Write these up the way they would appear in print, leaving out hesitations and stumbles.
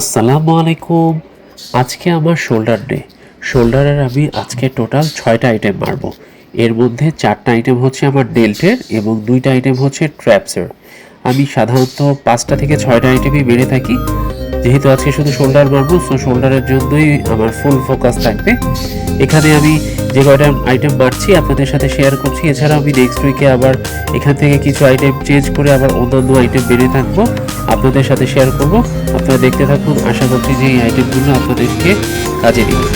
আসসালামু আলাইকুম। আজকে আমার শোল্ডার ডে। শোল্ডারের আমি আজকে টোটাল 6টা আইটেম মারবো। এর মধ্যে 4টা আইটেম হচ্ছে আমার ডেল্টের এবং 2টা আইটেম হচ্ছে ট্র্যাপসের। আমি সাধারণত 5টা থেকে 6টা আইটেমই মেরে থাকি। যেহেতু আজকে শুধু শোল্ডার মারবো, সো শোল্ডারের জন্যই আমার ফুল ফোকাস থাকবে। এখানে আমি যে কয়টা আইটেম মারছি আপনাদের সাথে শেয়ার করছি। এছাড়া আমি নেক্সট উইকে আবার এখান থেকে কিছু আইটেম চেঞ্জ করে আবার অন্যান্য আইটেম বেড়ে থাকবো, আপনাদের সাথে শেয়ার করব। আপনারা দেখতে থাকুন, আশা করছি যে এই আইটেমগুলো আপনাদেরকে কাজে দিবে।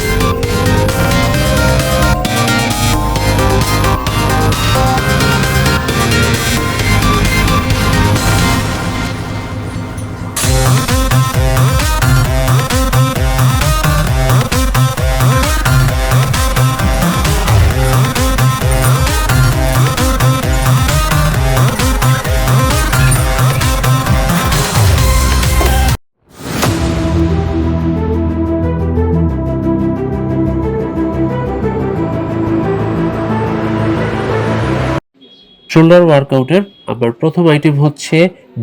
শোল্ডার ওয়ার্কআউটের আমার প্রথম আইটেম হচ্ছে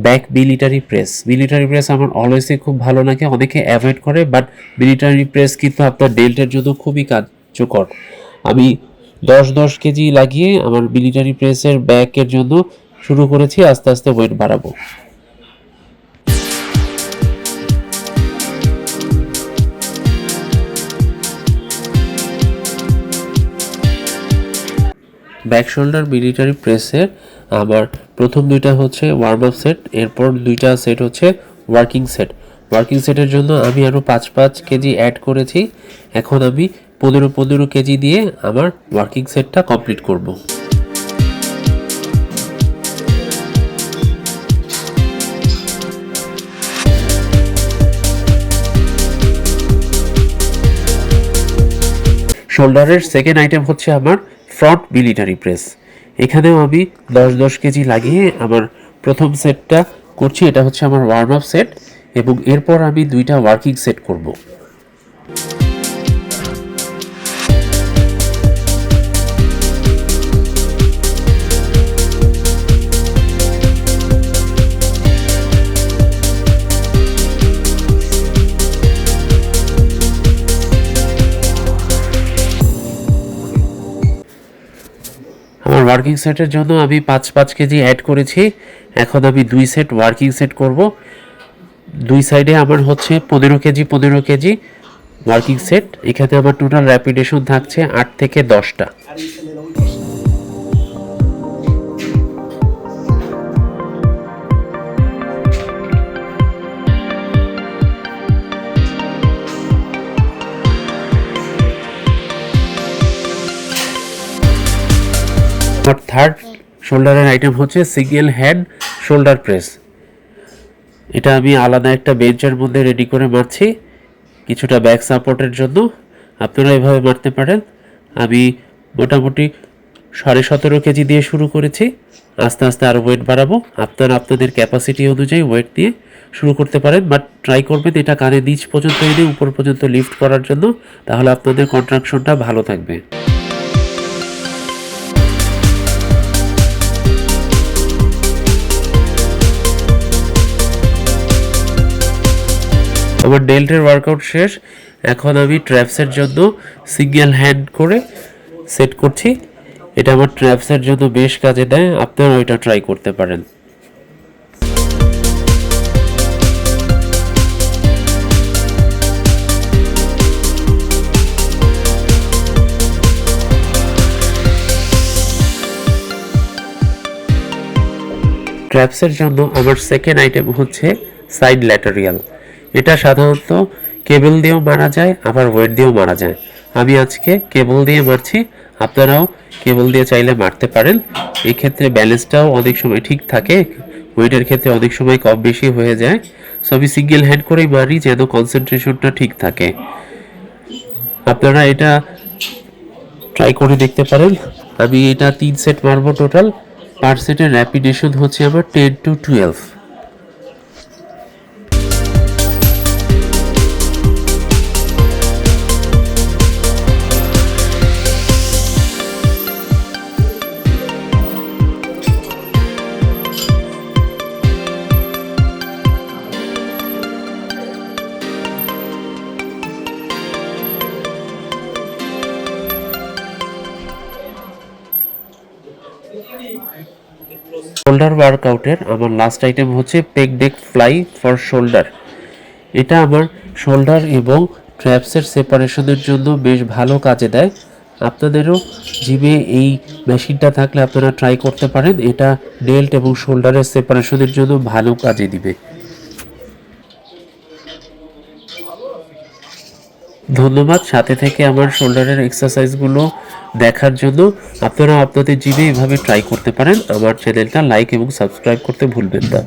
back military press. Military press আমার অলওয়েজই খুব ভালো লাগে, অনেকে অ্যাভয়েড করে, বাট মিলিটারি প্রেস কিন্তু আপনার ডেল্টের জন্য খুবই কার্যকর। আমি 10 কেজি লাগিয়ে আমার মিলিটারি প্রেসের ব্যাকের জন্য শুরু করেছি, আস্তে আস্তে ওয়েট বাড়াবো। ব্যাক শোল্ডার মিলিটারি প্রেসের আমার প্রথম 2টা হচ্ছে ওয়ার্ম আপ সেট, এরপর 2টা সেট হচ্ছে ওয়ার্কিং সেট। ওয়ার্কিং সেটের জন্য আমি আরও 5 কেজি অ্যাড করেছি। এখন আমি 15 কেজি দিয়ে আমার ওয়ার্কিং সেটটা কমপ্লিট করব। শোল্ডারের সেকেন্ড আইটেম হচ্ছে আমার ফ্রন্ট মিলিটারি প্রেস। এখানেও আমি 10 কেজি লাগিয়ে আমার প্রথম সেটটা করছি। এটা হচ্ছে আমার ওয়ার্ম আপ সেট এবং এরপর আমি 2টা ওয়ার্কিং সেট করব। আমার ওয়ার্কিং সেটের জন্য আমি 5 কেজি অ্যাড করেছি। এখন আমি 2 সেট ওয়ার্কিং সেট করব। 2 সাইডে আমার হচ্ছে 15 কেজি ওয়ার্কিং সেট। এখানে আমার টোটাল র্যাপিডেশন থাকছে 8 থেকে 10টা। আমার থার্ড শোল্ডারের আইটেম হচ্ছে সিঙ্গেল হ্যান্ড শোল্ডার প্রেস। এটা আমি আলাদা একটা বেঞ্চের মধ্যে রেডি করে মারছি কিছুটা ব্যাক সাপোর্টের জন্য। আপনারা এভাবে মারতে পারেন। আমি মোটামুটি 17.5 কেজি দিয়ে শুরু করেছি, আস্তে আস্তে আরও ওয়েট বাড়াবো। আপনারা আপনাদের ক্যাপাসিটি অনুযায়ী ওয়েট দিয়ে শুরু করতে পারেন, বাট ট্রাই করবেন এটা কাঁধের নিচ পর্যন্ত এনে উপর পর্যন্ত লিফট করার জন্য, তাহলে আপনাদের কন্ট্রাকশনটা ভালো থাকবে। আমার ডেল্টের ওয়ার্কআউট শেষ। এখন আমি ট্র্যাপসের জন্য সিঙ্গেল হ্যান্ড করে সেট করছি। এটা আমার ট্র্যাপসের জন্য বেশ কাজে দেয়, আপনারা ওইটা ট্রাই করতে পারেন। ট্র্যাপসের জন্য আমার সেকেন্ড আইটেম হচ্ছে সাইড ল্যাটারিয়াল। এটা সাধারণত কেবল দিয়েও মারা যায়, আবার ওয়েট দিয়েও মারা যায়। আমি আজকে কেবল দিয়ে মারছি, আপনারাও কেবল দিয়ে চাইলে মারতে পারেন। এই ক্ষেত্রে ব্যালেন্সটাও অনেক সময় ঠিক থাকে, ওয়েটের ক্ষেত্রে অনেক সময় কম বেশি হয়ে যায়। সো আমি সিঙ্গেল হ্যান্ড করেই মারি যেন কনসেন্ট্রেশনটা ঠিক থাকে। আপনারা এটা ট্রাই করে দেখতে পারেন। আমি এটা 3 সেট মারবো টোটাল। পার সেটের র্যাপিডেশন হচ্ছে আমার 10 to 12। শোল্ডার ওয়ার্কআউটের আমার লাস্ট আইটেম হচ্ছে পেক ডেক ফ্লাই ফর শোল্ডার। এটা আমার শোল্ডার এবং ট্র্যাপসের সেপারেশনের জন্য বেশ ভালো কাজে দেয়। আপনাদেরও জিমে এই মেশিনটা থাকলে আপনারা ট্রাই করতে পারেন। এটা ডেল্ট এবং শোল্ডারের সেপারেশনের জন্য ভালো কাজে দিবে। ধন্যবাদ সাথে থেকে আমার শোল্ডারের এক্সারসাইজগুলো দেখার জন্য। আপনারা আপনাদের জিমে এভাবে ট্রাই করতে পারেন। আমার চ্যানেলটা লাইক এবং সাবস্ক্রাইব করতে ভুলবেন না।